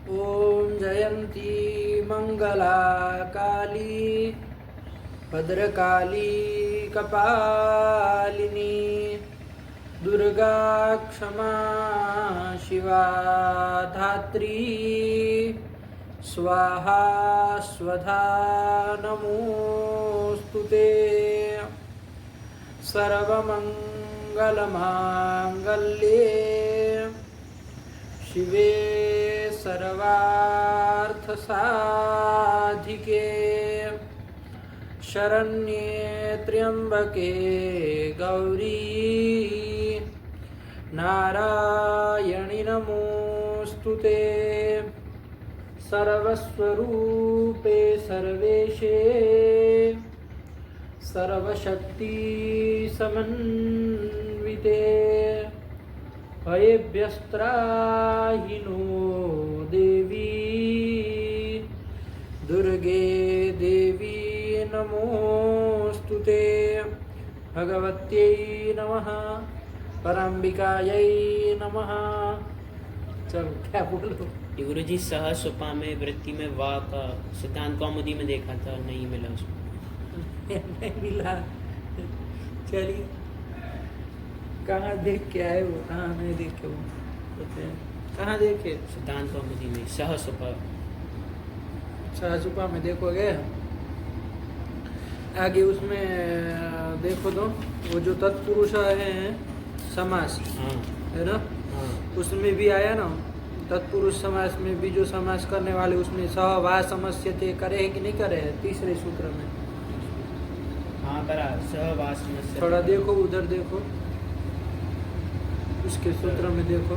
ॐ जयन्ती मंगला काली भद्रकाली कपालिनी दुर्गा क्षमा शिवा धात्री स्वाहा स्वधा नमोस्तुते सर्वमंगलमांगल्ये शिवे सर्वार्थसाधिके शरण्ये त्र्यंबके गौरी नारायणि नमोस्तुते सर्वस्वरूपे सर्वेशे सर्वशक्ति समन्विते भयेभ्यस्त्राहि नो देवी दुर्गे देवी नमोस्तुते भगवत्यै नमः परम्बिकायै नमः। चलो क्या बोलो। गुरुजी सहसुपा में वृत्ति में वाह का सिद्धांत कौमुदी में देखा था, नहीं मिला उसको। नहीं मिला। चलिए कहाँ देख के आए वो, कहाँ नहीं देखे वो, कहाँ देखे? सिद्धांत कौमुदी में सहसुपा। सहसुपा में देखोगे आगे उसमें देखो तो वो जो तत्पुरुष है समास हाँ है ना, हाँ उसमें भी आया ना तत्पुरुष समास में भी जो समास करने वाले उसमें सहवा समस्यते करे है कि नहीं करे है तीसरे सूत्र में। हाँ करा सहवास समस्या। थोड़ा देखो उधर देखो उसके सूत्र में देखो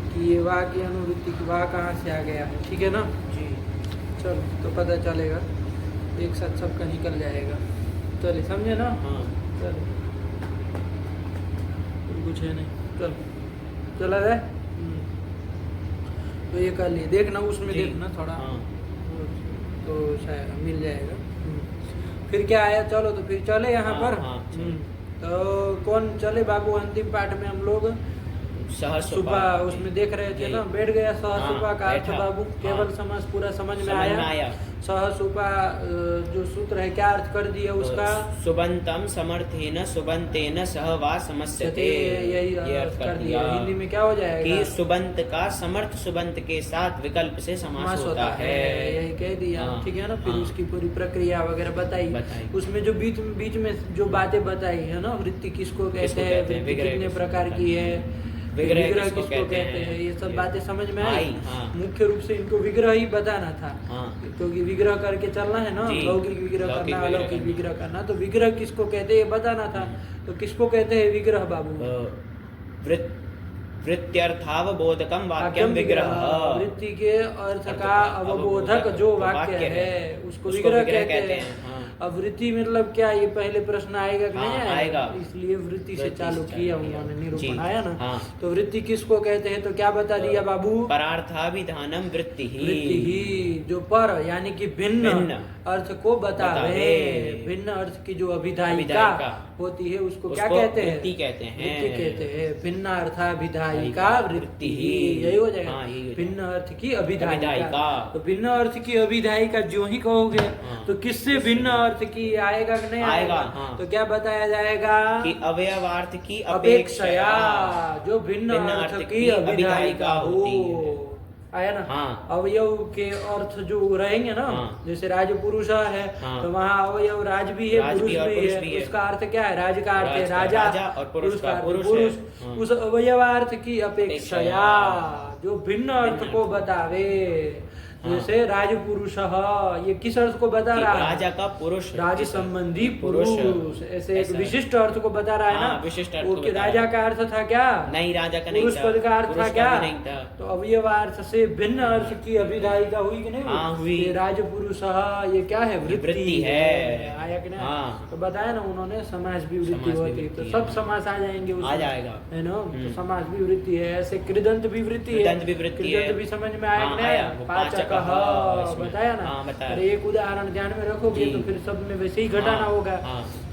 कि ये वाह की अनुवृत्ति की वाह कहाँ से आ गया है, ठीक है ना जी। चलो तो पता चलेगा, एक साथ सबका निकल जाएगा। चलिए समझे ना। हाँ चलो कुछ है नहीं, चलो चला जाए। तो ये कर लिए देखना उसमें जी। देखना थोड़ा हाँ तो शायद मिल जाएगा। फिर क्या आया, चलो तो फिर चले यहाँ हाँ, पर। हाँ, चलो। तो कौन चले बाबू, अंतिम पाठ में हम लोग सहसुपा सुबह उसमें देख रहे थे ना, बैठ गया सहसुपा का अर्थ बैठा। बाबू, केवल हाँ। समास पूरा समझ में समझ में आया। आया। सहसुपा जो सूत्र है क्या अर्थ कर दिया उसका? सुबंतम समर्थेन सुबंतेन सहवा समस्यते, यही ये अर्थ कर दिया। हिंदी में क्या हो जाएगा कि सुबंत का समर्थ सुबंत के साथ विकल्प से समास होता है। यही कह दिया, हाँ, ठीक है ना। फिर हाँ। उसकी पूरी प्रक्रिया वगैरह बताई। उसमें जो बीच में जो बातें बताई है ना, वृत्ति किसको कहते हैं, वृत्ति कितने प्रकार की है, विग्रह किसको कहते हैं, ये सब बातें समझ में आई। हाँ। मुख्य रूप से इनको विग्रह ही बताना था, हाँ। क्योंकि विग्रह करके चलना है ना, जी। लौकिक विग्रह लौकिक करना, विग्रह अलौकिक करना। विग्रह करना। तो विग्रह किसको कहते हैं ये बताना था। तो किसको कहते हैं विग्रह बाबू? वृत्त्यर्थावबोधकम वाक्यम विग्रह। वृत्ति के अर्थ का अवबोधक जो वाक्य है उसको विग्रह कहते हैं। अब वृत्ति मतलब क्या, ये पहले प्रश्न आएगा कि नहीं आएगा। इसलिए वृत्ति से चालू किया उन्होंने, निरूपण आया ना। हाँ। तो वृत्ति किसको कहते हैं, तो क्या बता दिया बाबू? परार्थाभिधानम वृत्ति वृत्ति ही जो पर यानी कि भिन्न अर्थ को बतावे, भिन्न अर्थ की जो अभिधायिका होती है उसको क्या कहते हैं? वृत्ति कहते हैं। वृत्ति कहते हैं। भिन्न अर्थाभिधायिका वृत्ति ही, यही हो जाएगा। हाँ, यही हो भिन्न अर्थ की अभिधायिका। अभिधायिका। तो भिन्न अर्थ की अभिधायिका जो ही कहोगे तो किससे भिन्न अर्थ की आएगा कि नहीं आएगा? हाँ। तो क्या बताया जाएगा कि अवयवार्थ की अपेक्षया जो भिन्न अर्थ की अभिधायिका होती है। हो। आया ना। हाँ। अवयव के अर्थ जो रहेंगे ना, हाँ। जैसे राज पुरुष है हाँ। तो वहाँ अवयव राज भी है, पुरुष भी है। उसका अर्थ क्या है? राज का अर्थ है राजा और पुरुष का पुरुष है। हाँ। उस अवयवार्थ की अपेक्षया जो भिन्न अर्थ को बतावे। जैसे राज पुरुष, ये किस अर्थ को बता रहा है? राजा का पुरुष, राज संबंधी पुरुष, ऐसे एक विशिष्ट अर्थ को बता रहा है ना। विशिष्ट अर्थ वो को कि बता राजा का अर्थ था क्या? नहीं, राजा का नहीं पुरुष था। पद का अर्थ था क्या? नहीं था। तो अवयवार्थ से भिन्न अर्थ की अभिधायिका हुई कि नहीं? हाँ, हुई। ये राज पुरुष ये क्या है? वृत्ति है। आया कि नहीं? हाँ। तो बताया ना उन्होंने, समास भी वृत्ति होती है। तो सब समास आ जाएंगे उसमें, आ जाएगा। है ना। तो समास भी वृत्ति है, ऐसे कृदंत भी वृत्ति है। कृदंत भी वृत्ति है। कृदंत भी समझ में आया कि नहीं? आया। वो पांच पाचकः बताया ना। और एक उदाहरण ध्यान में रखोगे तो फिर सब में वैसे ही घटाना होगा।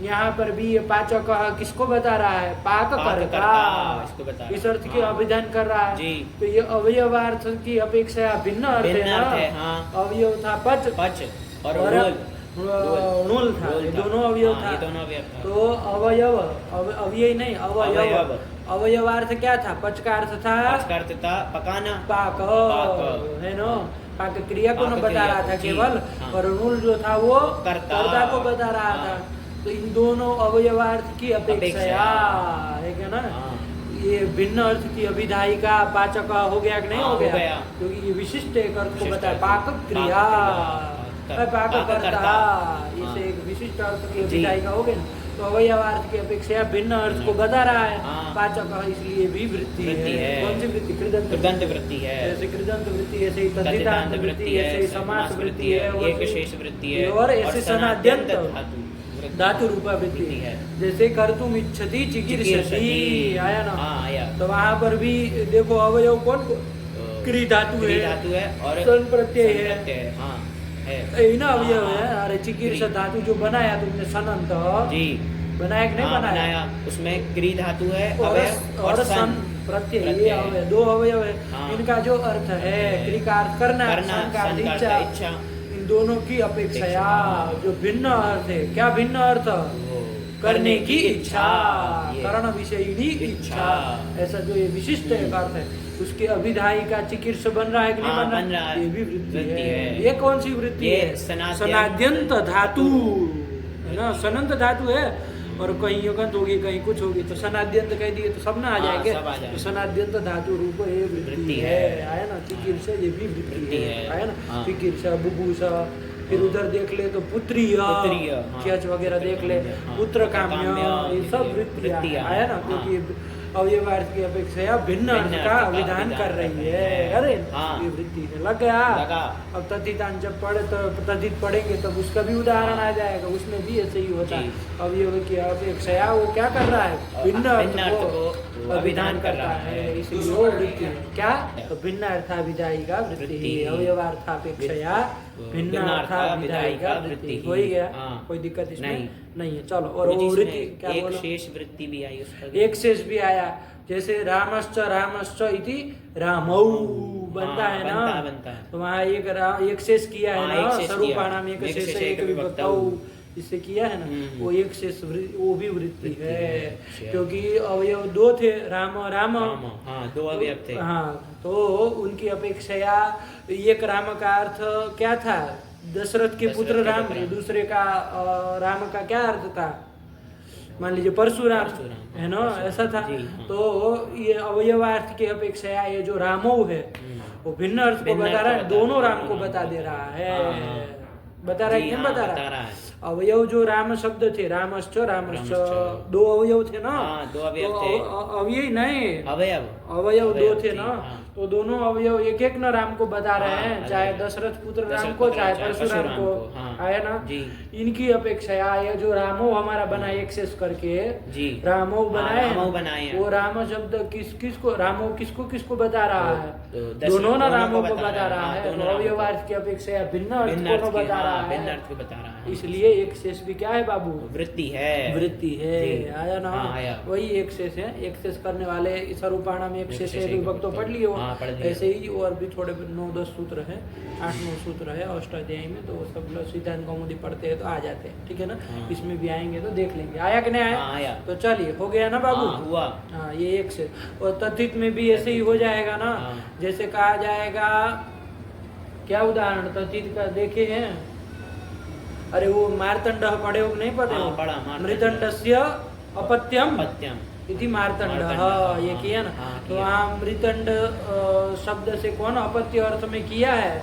यहाँ पर भी ये पाचकः किसको बता रहा है? पाककर्ता, इस अर्थ की अभिधान कर रहा है। तो ये अवयवार्थ की अपेक्षा भिन्न अर्थ है ना। अवयव था पच और णुल था, ये दोनों अवयव था। तो अवयव अवयव नहीं अवयव, अवयवार्थ क्या था? पच का अर्थ था पकाना, पाक है ना। पाक क्रिया को न बता रहा था केवल, और णुल जो था वो कर्ता को बता रहा था। तो इन दोनों अवयवार्थ की अपेक्षा है क्या ना। ये भिन्न अर्थ की अभिधायिका पाचक हो गया कि नहीं हो गया? क्योंकि ये विशिष्ट एक अर्थ को बताया, पाक क्रिया पाक करता, इसे एक विशिष्ट अर्थ की अभिधायिका हो गई ना। तो अवयवार्थ की अपेक्षा भिन्न अर्थ को बता रहा है पाचक, इसलिए भी वृत्ति है। कौन सी वृत्ति? कृदंत वृत्ति है। जैसे कृदंत वृत्ति, ऐसे ही तद्धितांत वृत्ति, ऐसे ही समास वृत्ति है, एक शेष वृत्ति है, और ऐसे सनाद्यंत धातु रूपा वृत्ति है। जैसे कर्तुम इच्छति चिकीर्षति आया ना। तो वहाँ पर भी देखो अवयव कौन? क्री धातु है और सन प्रत्यय है। ना अवयव है। अरे चिकीर्ष धातु जो बनाया तुमने सनंत बनाया कि नहीं बनाया? उसमें क्री धातु है और सन प्रत्यय, ये अवयव, दो अवयव है। इनका जो अर्थ है, क्री का अर्थ करना, सन का अर्थ इच्छा, इन दोनों की अपेक्षा जो भिन्न अर्थ है। क्या भिन्न अर्थ? करने की इच्छा, करण विषयिणी इच्छा, ऐसा जो ये विशिष्ट एक अर्थ है, उसके अभिधायिका चिकीर्ष बन रहा है कि नहीं बन रहा है? ये भी वृत्ति है। ये कौन सी वृत्ति है? सनाद्यंत धातु है ना। सनंत धातु है और कहीं युगंत होगी, कहीं कुछ होगी, तो सनाद्यंत कह दिए तो सब ना आ जाएंगे। तो सनाद्यंत धातु रूप ये वृत्ति है, आया ना। चिकीर्ष ये भी वृत्ति है, आया ना। चिकीर्ष, बुभूषा, फिर उधर देख ले तो पुत्रीय, क्यच वगैरह देख ले, पुत्र काम्य, ये सब वृत्ति आया ना। क्योंकि अवयवार्थ की अपेक्षा भिन्न अर्थ का विधान कर रही है। अरे ये वृत्ति है, लग गया। अब तद्धितांत जब पढ़े तो तद्धित पढ़ेंगे तब उसका भी उदाहरण आ जाएगा, उसमें भी ऐसे ही होता है। अवयव की अपेक्षा वो क्या कर रहा है? भिन्न अर्थ को अभिधान कर रहा है, इसलिए वो वृत्ति है। क्या? तो भिन्न अर्थाभिधायिका वृत्ति, अवयवार्थापेक्षया भिन्न अर्थाभिधायिका वृत्ति। हो ही गया, कोई दिक्कत इसमें नहीं है। चलो, और वो वृत्ति क्या? एक शेष वृत्ति भी आई उसका, एक शेष भी आया। जैसे रामश्च इति रामौ बनता है ना, बनता है। तो वहाँ एक शेष किया है ना, स्वरूपाणाम एक शेष एक विभक्तौ, इससे किया है ना, वो एक शेष वो भी वृत्ति है। क्योंकि अवयव दो थे, राम दो अवयव थे। तो उनकी अपेक्षा एक राम का अर्थ क्या था? दशरथ के पुत्र राम, दूसरे का राम का क्या अर्थ था? मान लीजिए परशुराम है ना, ऐसा था। तो ये अवयवार्थ की अपेक्षा ये जो रामो है वो भिन्न अर्थ को बता रहा है, दोनों राम को बता दे रहा है। बता रहा है क्यों बता रहा है? अवयव जो राम शब्द थे, रामश्च दो अवयव थे ना, दो अवयव थे। अवयव नहीं, अवयव दो थे ना। तो दोनों अवयव एक एक न राम को बता रहे हैं, चाहे दशरथ पुत्र राम को, चाहे परशुराम को, आया ना। इनकी अपेक्षा ये जो रामो हमारा बना एक शेष करके रामो बनाए, वो राम शब्द किसको रामो किसको बता रहा है? दोनों ना रामो को बता रहा है। अवयवार्थ की अपेक्षा भिन्न अर्थ को बता रहा है, इसलिए एक शेष भी क्या है बाबू? वृत्ति है। आया ना, वही एक शेष है। एक शेष करने वाले स्वरूपाणाम एक शेष है, विभक्त पढ़ लिए। ऐसे ही और भी थोड़े 9-10 सूत्र है, 8-9 सूत्र है अष्टाध्यायी में, तो सब लोग सिद्धांत कौमुदी पढ़ते हैं तो आ जाते हैं, ठीक है ना। इसमें भी आएंगे तो देख लेंगे, आया कि नहीं आया? तो चलिए, हो गया ना बाबू? हुआ। ये एक से। और तद्धित में भी ऐसे ही हो जाएगा ना। जैसे कहा जाएगा, क्या उदाहरण तद्धित का देखे हैं? अरे वो मार्तंड पढ़े हो नहीं पढ़े? मृतंडस्य अपत्यम इति मार्तंड, ये किया ना। तो वहाँ मृतंड शब्द से कौन अपत्य अर्थ में किया है?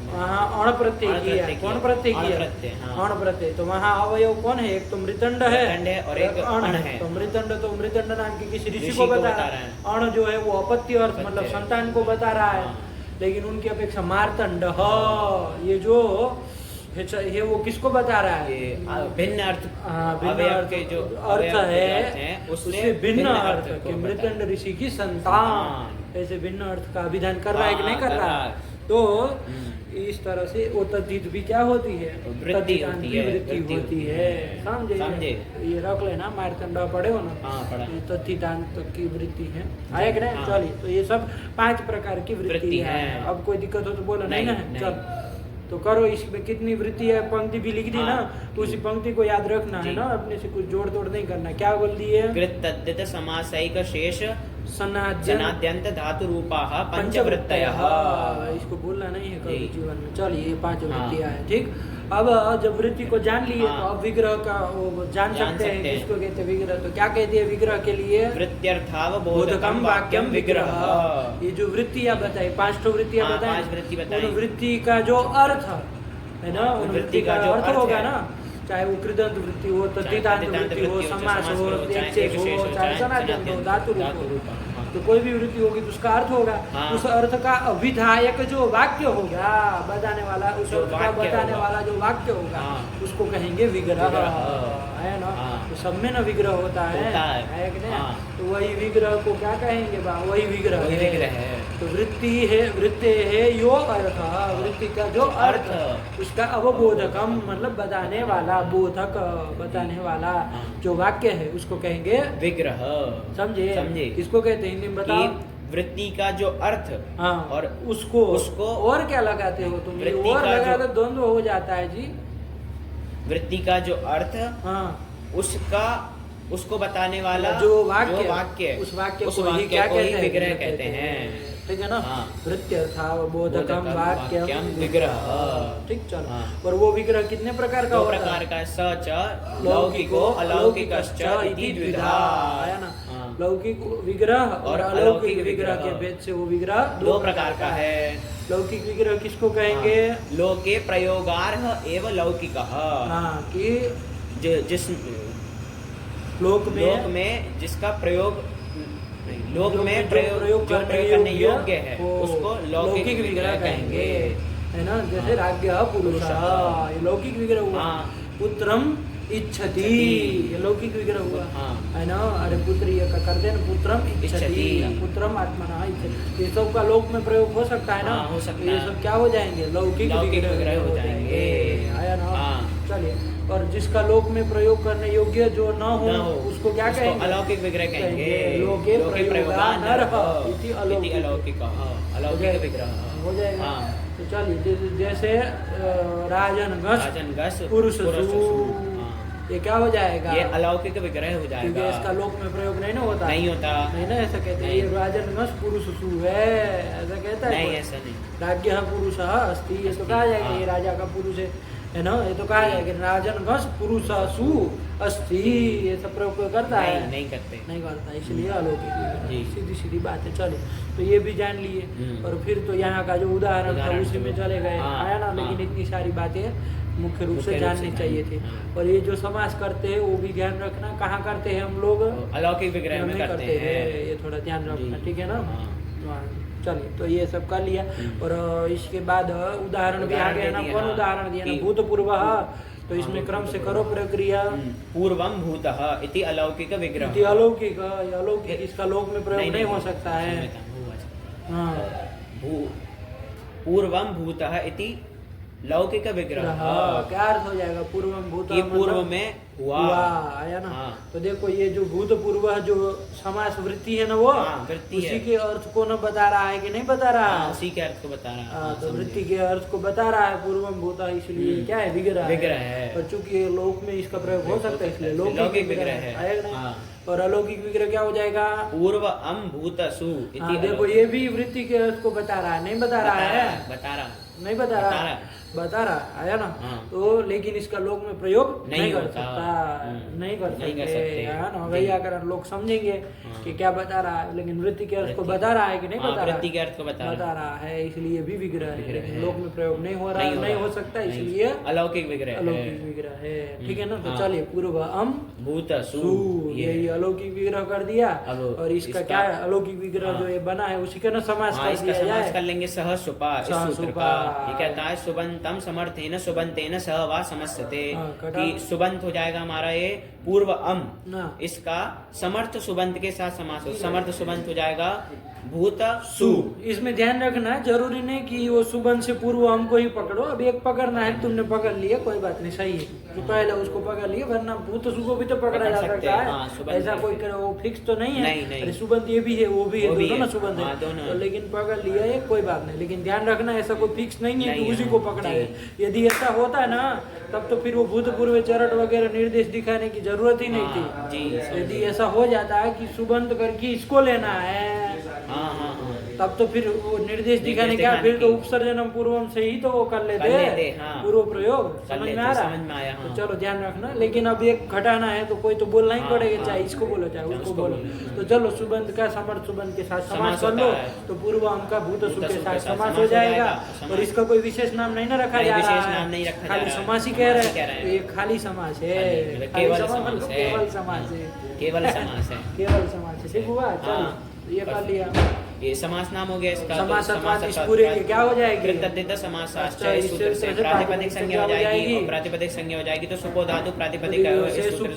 वहाँ अण प्रत्यय किया। कौन प्रत्यय किया? अण प्रत्यय। तो वहाँ अवयव कौन है? एक तो मृतंड है और एक अण है। तो मृतंड नाम की किसी ऋषि को बता रहा है। अण जो है वो अपत्य अर्थ मतलब संतान को बता रहा है। लेकिन उनकी अपेक्षा मार्तंड ये जो ये वो किसको बता रहा है? भिन्न अर्थ, भिन्न अर्थ के जो अर्थ है उससे भिन्न अर्थ के मृतंड ऋषि की संतान, ऐसे भिन्न अर्थ का विधान कर रहा है कि नहीं कर रहा है? तो इस तरह से वो तद्धित भी क्या होती है, वृत्ति तद्धितांत होती की है, वृत्ति वृत्ति होती होती है। है। समझे? समझे। ये रख लेना, मार्तंडा पढ़े हो ना? हाँ, पढ़ा। ये तद्धितांत की वृत्ति है, आया कि नहीं? हाँ। चलिए, तो ये सब 5 प्रकार की वृत्ति वृत्ति है। है। अब कोई दिक्कत हो तो बोलो, नहीं ना? नहीं। चल तो करो, इसमें कितनी वृत्ति है पंक्ति भी लिख दी हाँ। ना, तो उसी पंक्ति को याद रखना है जी। ना, अपने से कुछ जोड़ तोड़ नहीं करना। क्या बोल दिए? कृत तद्धित समासैक शेष सनाद्यन जनाद्यंत धातु रूपाः पंचवृत्तयः। इसको बोलना नहीं है कभी जी। जीवन में। चलिए, ये 5 हाँ। वृत्तियां हैं, ठीक। अब जब वृत्ति को जान लिए हाँ। तो अब विग्रह का वो जान सकते हैं किसको कहते हैं विग्रह। तो क्या कहते हैं विग्रह के लिए? वृत्त्यर्थावबोधकं वाक्यम विग्रह। ये जो वृत्तियां बताई, 5 वृत्तियां हाँ, बताई, 5 वृत्ति बताई। उन वृत्ति का जो अर्थ है ना, उन वृत्ति का जो अर्थ होगा ना, चाहे वो कृदंत वृत्ति हो, तद्धितांत वृत्ति हो, समास हो, एक्सेस हो, चाहे सनातन हो, धातु रूप हो, तो कोई भी वृत्ति होगी तो उसका अर्थ होगा। हाँ। उस अर्थ का अभिधायक जो वाक्य होगा, बताने वाला, उस जो अर्थ का वाक्य बताने होगा। वाला जो वाक्य होगा, हाँ। उसको कहेंगे विग्रह, विग्रह। है ना? हाँ। तो सब में ना विग्रह होता है कि नहीं? हाँ। तो वही विग्रह को क्या कहेंगे? वही विग्रह वही विग्रह है। तो वृत्ति है, वृत्ति है यो अर्थ, वृत्ति का जो अर्थ, उसका अवबोधकम मतलब बताने वाला, बोधक बताने वाला जो वाक्य है उसको कहेंगे विग्रह। समझे? इसको कहते हैं हिंदी में बताओ। वृत्ति का जो अर्थ, हाँ, और उसको उसको और क्या लगाते हो तुम? ये वृत्ति और का लगा जो- तो द्वंद्व हो जाता है जी। वृत्ति का जो अर्थ, हाँ, उसको बताने वाला जो वाक्य, उस उस वाक्य उस को ही वाक्य क्या को कहते ही हैं? विग्रह कहते हैं। ठीक है ना? हाँ। वृत्त्यर्थावबोधकम वाक्यम विग्रह। ठीक, चलो। हाँ। और वो विग्रह कितने प्रकार का दो होता है? प्रकार का, स च लौकिको अलौकिकश्च इति द्विधा। आया ना? हाँ। लौकिक विग्रह और और अलौकिक अलौकिक विग्रह के विग्रह। भेद से वो विग्रह दो प्रकार का है। लौकिक विग्रह किसको कहेंगे? हाँ। लोके प्रयोगार्ह एवं लौकिकः। हाँ, कि जिस लोक में जिसका प्रयोग नहीं, लोक जो- में जो प्रयोग जो प्रयोग करने योग्य है वो उसको लौकिक विग्रह कहेंगे। है ना? जैसे राज्ञ पुरुषः, ये लौकिक विग्रह हुआ। हाँ। पुत्रम इच्छति, ये लौकिक विग्रह हुआ। हाँ। है ना? अरे पुत्री का करते हैं ना, पुत्रम इच्छति, इच्छति। पुत्रम आत्मना इच्छति। ये सब का लोक में प्रयोग हो सकता है ना? हाँ, हो सकता तो ये है। सब क्या हो जाएंगे? लौकिक विग्रह हो जाएंगे। आया ना? हाँ। चलिए, और जिसका लोक में प्रयोग करने योग्य जो न हो, न हो, उसको क्या उसको कहेंगे? अलौकिक विग्रह कहेंगे। लोके प्रयोगानर्ह इति इति अलौकिक। अलौकिकः। अलौकिक विग्रह हो जाएगा। हाँ। तो चलिए, जैसे राजन राजनगस पुरुष पुरुषसु। हाँ। ये क्या हो जाएगा? ये अलौकिक विग्रह हो क्योंकि जाएगा। इसका लोक में प्रयोग नहीं ना होता। नहीं होता। नहीं ना, ऐसा कहते हैं नहीं। ये राजन पुरुष है, ऐसा कहता है नहीं, कोई? ऐसा नहीं। राज्ञ पुरुष अस्ति, ये तो कहा जाएगा हाँ। ये राजा का पुरुष है ना? ये तो कहा जाएगा राजन पुरुषसु अस्ति, ये सब प्रयोग कोई करता है? नहीं करते। नहीं करता, इसलिए अलौकिक विग्रह। जी। सीधी सीधी बात है। चले, तो ये भी जान लिए। और फिर तो यहाँ का जो उदाहरण था उदाहरण उसी में तो- चले गए। हाँ, आया ना? हाँ। लेकिन इतनी सारी बातें मुख्य रूप से मुख्य रूप जाननी से चाहिए थी। हाँ। और ये जो समास करते हैं वो भी ध्यान रखना, कहाँ करते हैं हम लोग? अलौकिक विग्रह में नहीं करते हैं। ये थोड़ा ध्यान रखना, जी। ठीक है ना? हाँ। हाँ, चलिए, तो ये सब कर लिया। और इसके बाद उदाहरण भी आ उदाहरण गया ना? दे दिया, कौन हाँ। उदाहरण दिया ना? कि- भूतपूर्व। तो इसमें क्रम से करो प्रक्रिया। पूर्वम भूतः इति अलौकिक विग्रह। इति अलौकिक, अलौकिक इसका लोक में प्रयोग नहीं हो सकता है। हाँ, पूर्वम भूतः इति लौकिक विग्रह। हाँ, क्या अर्थ हो जाएगा? पूर्वम भूत ये पूर्व में हुआ। आया ना? हाँ। तो देखो, ये जो भूतपूर्व जो समास वृत्ति है ना, वो हाँ, वृत्ति उसी है। के अर्थ को न बता रहा है कि नहीं बता रहा हाँ, है? उसी के अर्थ को बता रहा है। हाँ, तो समझे। वृत्ति के अर्थ को बता रहा है पूर्वम भूता, इसलिए क्या है? विग्रह विग्रह है। और चूंकि ये लोक में इसका प्रयोग हो सकता है, इसलिए लौकिक विग्रह है। आएगा नहीं? हाँ। और अलौकिक विग्रह क्या हो जाएगा? पूर्व अम भूतसु इति हाँ, देखो, अलौकिक। ये भी वृत्ति के अर्थ को बता रहा है, नहीं बता रहा है? बता रहा। नहीं बता बता रहा, रहा। बता रहा, आया ना? हाँ। तो लेकिन इसका लोक में प्रयोग नहीं कर होता। सकता, नहीं कर नहीं कर सकते, सकते। है ना? जी। वही आकर लोग समझेंगे हाँ। कि क्या बता रहा है, लेकिन वृत्ति के अर्थ को वृत्ति- बता रहा है कि नहीं हाँ, बता रहा? वृत्ति के अर्थ को बता रहा है, इसलिए भी विग्रह है। विग्रह लेकिन है। लोक में प्रयोग नहीं हो रहा, नहीं हो सकता, नहीं। इसलिए अलौकिक विग्रह अलौकिक विग्रह है। ठीक है ना? तो हाँ। चलिए, पूर्व अम भूतसु सु, ये अलौकिक विग्रह कर दिया। अब और इसका क्या है? अलौकिक विग्रह जो ये बना है उसी का ना समास हाँ, कर इसका दिया समास जाए। कर लेंगे सह सुपा इस सह सूत्र सुपा। का। ये कहता है सुबंतम समर्थेन सुबंतेन सह वा समस्यते। हाँ, कटा। कि सुबंत हो जाएगा हमारा ये पूर्व अम, ना। इसका समर्थ सुबंत के साथ समास हो। समर्थ सुबंत हो जाएगा भूत सु। इसमें ध्यान रखना, जरूरी नहीं कि वो सुबंध से पूर्व हमको ही पकड़ो। अब एक पकड़ना है, तुमने पकड़ लिया, कोई बात नहीं, सही है, जो पहले उसको पकड़ लिया, वरना भूत सु को भी तो पकड़ा जा सकता है। ऐसा कोई वो फिक्स तो नहीं है। अरे सुबंध ये भी है, वो भी है, दोनों ना सुबंध है, तो लेकिन पकड़ लिया है, कोई बात नहीं। लेकिन ध्यान रखना, ऐसा कोई फिक्स नहीं है कि उसी को पकड़ा है। यदि ऐसा होता है ना, तब तो फिर वो भूतपूर्व चरट वगैरह निर्देश दिखाने की जरूरत ही नहीं थी। यदि ऐसा हो जाता है कि सुबंध करके इसको लेना है, तब तो फिर वो निर्देश दिखाने क्या, फिर तो उपसर्जनम पूर्वम से ही तो वो कर लेते पूर्व प्रयोग। समझ में आ रहा है? तो चलो ध्यान रखना। लेकिन अब एक घटाना है तो कोई तो बोलना ही पड़ेगा, चाहे इसको बोलो चाहे उसको बोलो। तो चलो सुबंध का समर्थ सुबंध के साथ समास कर लो, तो पूर्वम का भूत सु के साथ समास हो जाएगा। और इसका कोई विशेष नाम नहीं ना रखा जा रहा है, खाली समास ही कह रहे हैं। तो ये खाली समास है, केवल समास है, केवल समास है, केवल समास है। ठीक हुआ? चलो ये कर लिया। ये समास नाम हो गया इसका। समास इस पूरे के क्या हो जाएगी? कृतज्ञता समास सूत्र से प्रातिपदिक संज्ञा हो जाएगी, और प्रातिपदिक संज्ञा हो जाएगी तो सुको धातु प्रातिपदिक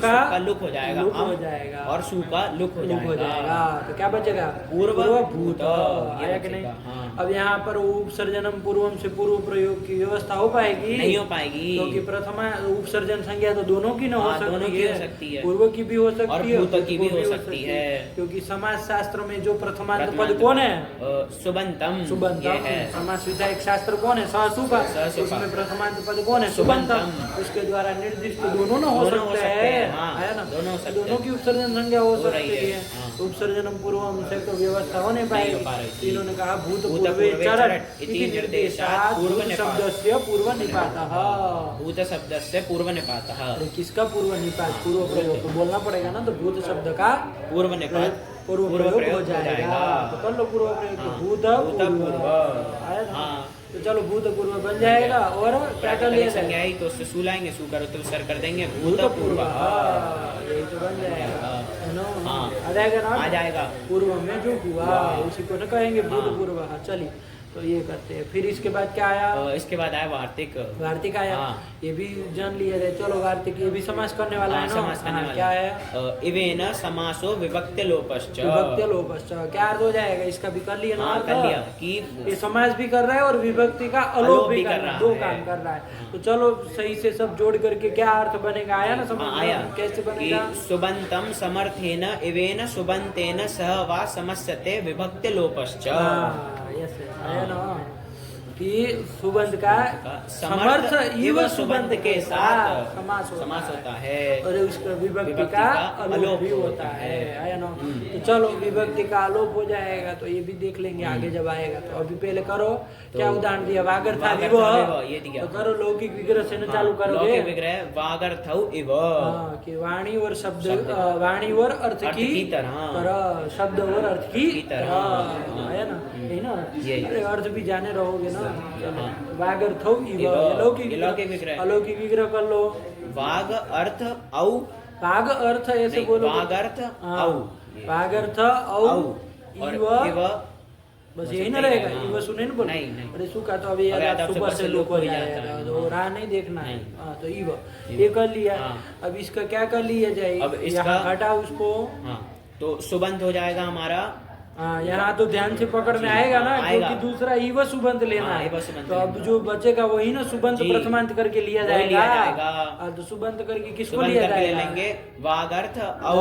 का लुक हो जाएगा, और सु का लुक हो जाएगा। तो क्या बचेगा? पूर्व भूत। आया कि नहीं? अब यहाँ पर उपसर्जनम पूर्वम से पूर्व प्रयोग की व्यवस्था हो पाएगी? नहीं हो पाएगी, क्योंकि प्रथमा उपसर्जन संज्ञा तो दोनों की न हो सकती है, पूर्व की भी हो सकती है, भूत की भी हो सकती है। क्योंकि समाज शास्त्र में जो प्रथमांत पद कौन है? सुबंतम। सुबंतम। समास विधायक शास्त्र कौन है? सहसु का। उसमें प्रथमांत पद कौन है? सुबंतम। उसके द्वारा निर्दिष्ट दोनों न हो सकते हैं, है ना? दोनों की उपसर्जन संज्ञा हो सकती है। उपसर्जनम पूर्वम से तो व्यवस्था हो नहीं पाएगी। इन्होंने कहा भूत पूर्वे चरट इति निर्देशात् पूर्व शब्दस्य पूर्व निपातः। भूत शब्दस्य पूर्व निपातः। किसका पूर्व निपात? पूर्व प्रयोग तो बोलना पड़ेगा ना, तो भूत शब्द का पूर्व निपात पूर्व प्रयोग हो जाएगा। तो कर लो पूर्व प्रयोग, भूत पूर्व आया ना? तो चलो भूत पूर्व बन जाएगा। और क्या कर लिया जाएगा? तो उससे सु लाएंगे, सु करो तो सर कर देंगे भूत पूर्व, यही तो बन जाएगा, है ना? आ जाएगा ना? आ जाएगा। पूर्व में जो हुआ उसी को न कहेंगे भूत पूर्व। चलिए तो ये करते हैं। फिर इसके बाद क्या आया? इसके बाद आया वार्तिक। वार्तिक आया, ये भी जान लिया जाए। चलो वार्तिक ये भी समास करने वाला है ना? समास करने वाला। क्या है? इवेन समासो विभक्ति लोपश्च। विभक्ति लोपश्च क्या अर्थ हो जाएगा? इसका भी कर लिया ना? कर लिया कि ये समास भी कर रहा है और विभक्ति का अलोप भी कर रहा है, दो काम कर रहा है। तो चलो सही से सब जोड़ करके क्या अर्थ बनेगा? आया ना समझ? आया। कैसे बनेगा? सुबंतम समर्थेन इवेन सुबंतेन सह वा समस्यते विभक्ति लोपश्च। है ना कि सुबंध का समर्थ इव सुबंध के साथ समास होता है, और उसका विभक्ति का अलोप भी होता है ना? तो चलो विभक्ति का अलोप हो जाएगा, तो ये भी देख लेंगे आगे जब आएगा। तो अभी पहले करो, क्या उदाहरण दिया? वागर्थ इव, ये दिया। तो करो लौकिक विग्रह से न चालू करोगे। लौकिक विग्रह वागर्थ इव, कि वाणी और शब्द, वाणी और अर्थ की तरह, शब्द और अर्थ की तरह, है ना? यही ना? अर्थ भी जाने रहोगे ना? वागर्थ इव लौकिक विग्रह, अलौकिक विग्रह कर लो। वाग अर्थ औ, वाग अर्थ ऐसे बोलो, वागर्थ औ, वागर्थ औ इव, बस यही ना रहेगा। इव सुने ना बोलो। अरे सुखा तो अभी सुबह से लोग हो जाएगा, तो राह नहीं देखना है। तो इव ये कर लिया। अब इसका क्या कर लिया जाए? अब इसका हटा उसको, तो सुबंध हो जाएगा हमारा। यहाँ तो ध्यान से पकड़ में आएगा ना, क्योंकि दूसरा इव सुबंध लेना है। तो अब जो बचेगा वही ना सुबंध प्रथमांत करके लिया जाएगा। तो सुबंध करके किसको लिया जाएगा? वागर्थ औ।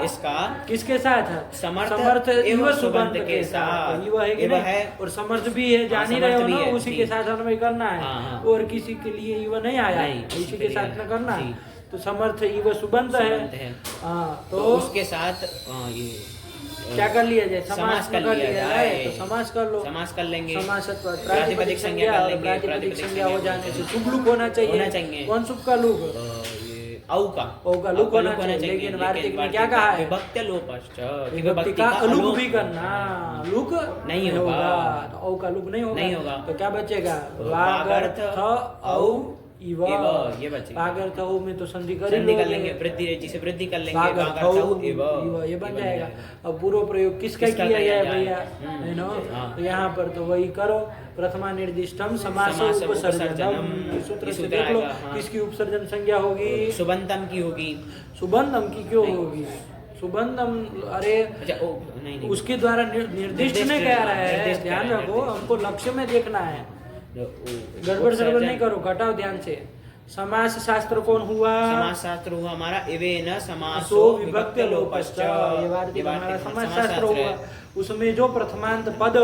इसका किसके साथ? समर्थ इव सुबंध के साथ। इव है और समर्थ भी है, जान ही रहे हो ना? उसी के साथ अन्वय करना है, और किसी के लिए इव नहीं आया, इसी के साथ न करना है। तो समर्थ इव सुबंध है। तो उसके साथ ये क्या कर लिया जाए? समास कर लिया जाए। तो समास कर लो, समास कर लेंगे। समास प्रातिपदिक संज्ञा कर लेंगे। प्रातिपदिक संज्ञा हो जाने से शुभ लुक होना चाहिए। कौन शुभ का लुक? औ का लुक होना चाहिए। लेकिन वार्तिक में क्या कहा है? विभक्ति लोपश्च, विभक्ति का अलोप भी करना, लुक नहीं होगा। तो औ का लुक नहीं होगा, तो क्या बचेगा? वागर्थ औ इव, ये बचेगा। वागर्थ औ में तो संधि कर लेंगे, वृद्धि जिसे वृद्धि कर लेंगे, वागर्थ औ इव, ये बन जाएगा। अब पूर्व प्रयोग किसका किया जाए भैया? है ना? तो यहाँ पर तो वही करो, प्रथमा निर्दिष्टम समासो उपसर्जनम। सूत्र से देख लो किसकी उपसर्जन संज्ञा होगी? सुबंतम की होगी। सुबंतम की क्यों होगी? सुबंधम, अरे अच्छा नहीं उसके द्वारा निर्दिष्ट में कह रहा है, ध्यान रखो, हमको लक्ष्य में देखना है, गड़बड़ सड़बड़ नहीं करो, घटाओ ध्यान से। समास शास्त्र कौन हुआ? समास शास्त्र हुआ हमारा एवेन समासो विभक्त लोपश्च, ये वार्तिक हमारा समास शास्त्र हुआ। उसमें जो प्रथमांत पद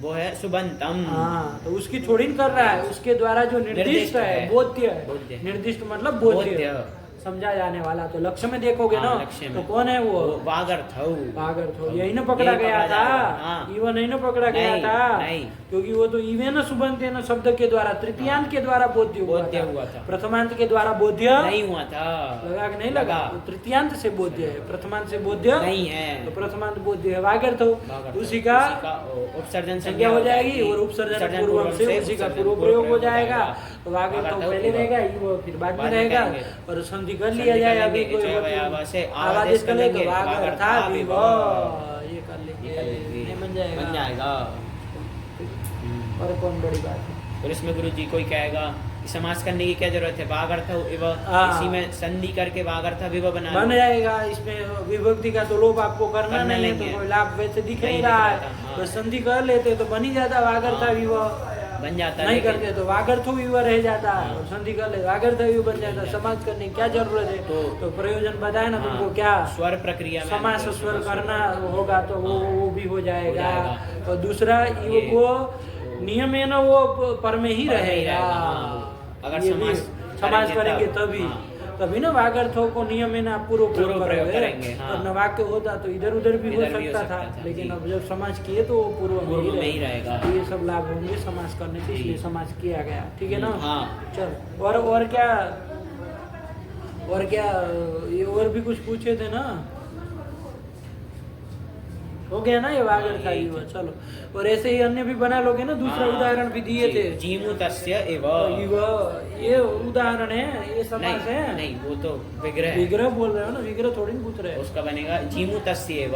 वो है सुबंतम, हाँ, तो उसकी थोड़ी कर रहा है, उसके द्वारा जो निर्दिष्ट है, बोध्य है, निर्दिष्ट मतलब बोध्य, समझा जाने वाला। तो लक्ष्य में देखोगे ना, तो कौन है वो? वागर्थौ, यही ना पकड़ा गया था, इवन नहीं ना पकड़ा गया था, क्योंकि वो तो इवे न सुबंत न शब्द के द्वारा तृतीयांत के द्वारा बोध्य हुआ था, प्रथमांत के द्वारा बोध्य नहीं हुआ था। लगा कि नहीं लगा? तो तृतीयांत से बोध्य है, प्रथमांत से बोध्य नहीं है, तो प्रथमांत बोध्य है वागर्थौ, उसी का उपसर्जन संज्ञा हो जाएगी, और उपसर्जन पूर्व से उसी का पूर्व प्रयोग हो जाएगा। तो वागर्थौ पहले रहेगा, वो फिर बाद में रहेगा, और संधि कर लिया जाए। अभी कोई आवादेश कर ले तो वागर्था विभव, ये कर लेंगे, नहीं बन जाएगा। और कौन बड़ी बात है? और इसमें गुरु जी कोई कहेगा कि समास करने की क्या जरूरत है, वागर्थ इव, इसी में संधि करके वागर्थ विव बन जाएगा। इसमें विभक्ति का तो लोप आपको करना नहीं है, तो कोई लाभ वैसे दिख नहीं रहा है, तो संधि कर लेते तो बन ही जाता वागर्थ विव, बन जाता, नहीं करते तो वागर्थो विव रह जाता, और संधि कर ले वागर्थ विव बन जाता। समास करने की क्या जरूरत है? तो प्रयोजन बताए ना तुमको, क्या स्वर प्रक्रिया में समास स्वर करना होगा तो वो भी हो जाएगा। और दूसरा युग को नियम है ना, वो पर में ही रहेगा। अगर समास करेंगे तभी ना वागर्थों को नियम है ना पूर्व प्रयोग करेंगे, और न वाक्य होता तो इधर उधर भी हो सकता था, लेकिन अब जब समास किए तो पूर्व में ही रहेगा। ये सब लाभ होंगे समास करने से, इसलिए समास किया गया, ठीक है ना? चल, और क्या ये और भी कुछ पूछे थे ना, हो गया ना ये वागर्थ इव। चलो, और ऐसे ही अन्य भी बना लोगे ना, दूसरा उदाहरण भी दिए थे, जीमूतस्य इव, ये उदाहरण है, ये समास है नहीं, वो तो विग्रह बोल रहे हो ना, विग्रह थोड़ी पूछ रहे हैं। उसका बनेगा जीमूतस्य इव,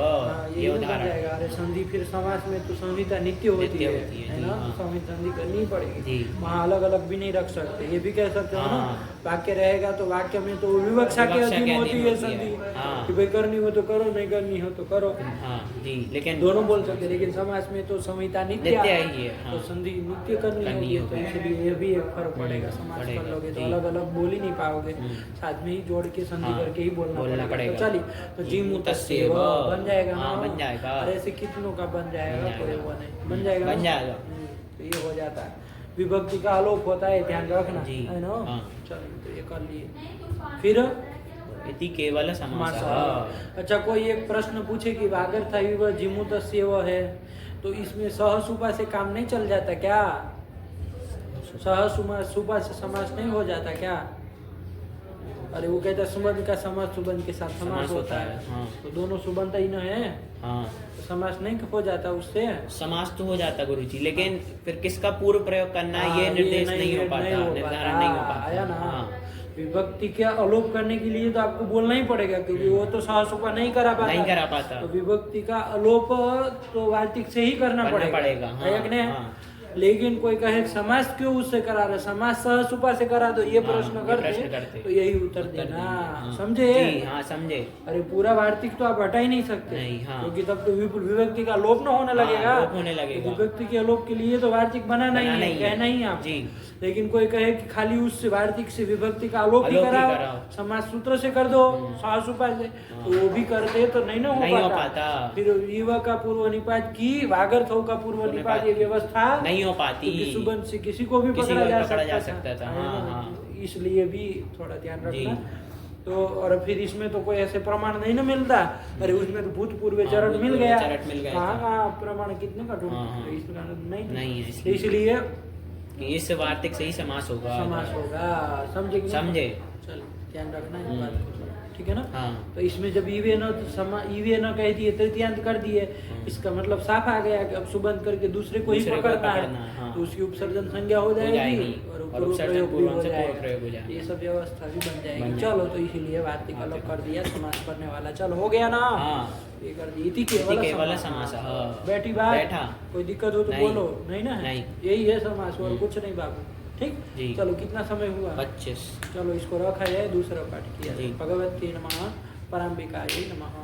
ये उदाहरण। अरे संधि फिर समास में तो संहिता नित्य होती है ना, संधि करनी पड़ेगी, वहाँ अलग अलग भी नहीं रख सकते। ये भी कह सकते हो ना, वाक्य रहेगा तो वाक्य में तो विवक्षा के अधीन होती है संधि, कि भाई करनी हो तो करो, नहीं करनी हो तो करो, लेकिन दोनों बोल सकते। लेकिन समास में तो संहिता नित्य ही है, तो संधि नित्य करनी होगी, तो इसलिए ये भी एक फर्क पड़ेगा। समास कर लोगे तो अलग अलग बोल ही नहीं पाओगे, साथ में ही जोड़ के संधि करके ही बोलना पड़ेगा। तो चलिए, तो जीमूतस्य बन जाएगा ना, बन जाएगा। और ऐसे कितनों का बन जाएगा, कोई वो नहीं, बन जाएगा। तो ये हो जाता है, विभक्ति का आलोप होता है, ध्यान रखना है ना। चलिए, तो ये कर लिए। फिर इति केवल समास। अच्छा, कोई एक प्रश्न पूछे कि वागर्थ इव जीमूतस्य व है, तो इसमें सहसुपा से काम नहीं चल जाता क्या? सहसुपा से समास नहीं हो जाता क्या? अरे वो कहता है सुबंध का समास सुबंध के साथ समास होता है, तो दोनों सुबंध ही न है, तो समास नहीं हो जाता उससे? समास तो हो जाता गुरुजी, लेकिन फिर किसका पूर्व प्रयोग करना है ये निर्देश नहीं हो पाता, निर्धारण नहीं हो पाता ना। विभक्ति के आलोप करने के लिए तो आपको बोलना ही पड़ेगा, क्योंकि वो तो सहसुपा नहीं करा पाता। तो विभक्ति का आलोप तो वार्तिक से ही करना पड़ेगा, है कि नहीं? लेकिन कोई कहे समास क्यों उससे करा रहे, समास सहसुपा से करा दो, ये प्रश्न करते तो यही उत्तर देना, समझे? समझे। अरे पूरा वार्तिक तो आप हटा ही नहीं सकते, क्योंकि तब तो विभक्ति का लोप न होने लगेगा। विभक्ति के लोप के लिए तो वार्तिक बनाना ही है, कहना ही आप। लेकिन कोई कहे कि खाली उससे वार्तिक से विभक्ति का आलोप ही कराओ, समास सूत्र से कर दो, सहसुपा से, तो वो भी करते तो नहीं हो पाता। फिर युवा का पूर्व निपात की, वागर्थों का पूर्व निपात, ये व्यवस्था नहीं हो पाती, सुबंध से किसी को भी पकड़ा जा सकता था। इसलिए भी थोड़ा ध्यान रखना। तो और फिर इसमें तो कोई ऐसे प्रमाण नहीं ना मिलता। अरे उसमें तो भूतपूर्व चरण मिल गया, कहाँ प्रमाण कितने का ढूंढ, नहीं है, इसलिए इस वार्तिक से ही समास होगा। समझे? चल, ध्यान रखना है बात को, ठीक है ना? तो इसमें जब ईवे न कह दिए, तृतीयांत कर दिए, इसका मतलब साफ आ गया कि अब सुबंध करके दूसरे को ही पकड़ना है, तो उसकी उपसर्जन संज्ञा हो जाएगी और पूर्व प्रयोग भी हो जाएगा, ये सब व्यवस्था भी बन जाएगी। चलो, तो इसीलिए वार्तिक अलग कर दिया, समास करने वाला। चलो, हो गया ना, ये कर दी। इति केवल समास। बैठी बात, कोई दिक्कत हो तो बोलो, नहीं ना? यही है समास, और कुछ नहीं बाबू, ठीक? चलो, कितना समय हुआ? 25। चलो, इसको रखा जाए, दूसरा पाठ किया। भगवती नमः। पराम्बिकायै नमः।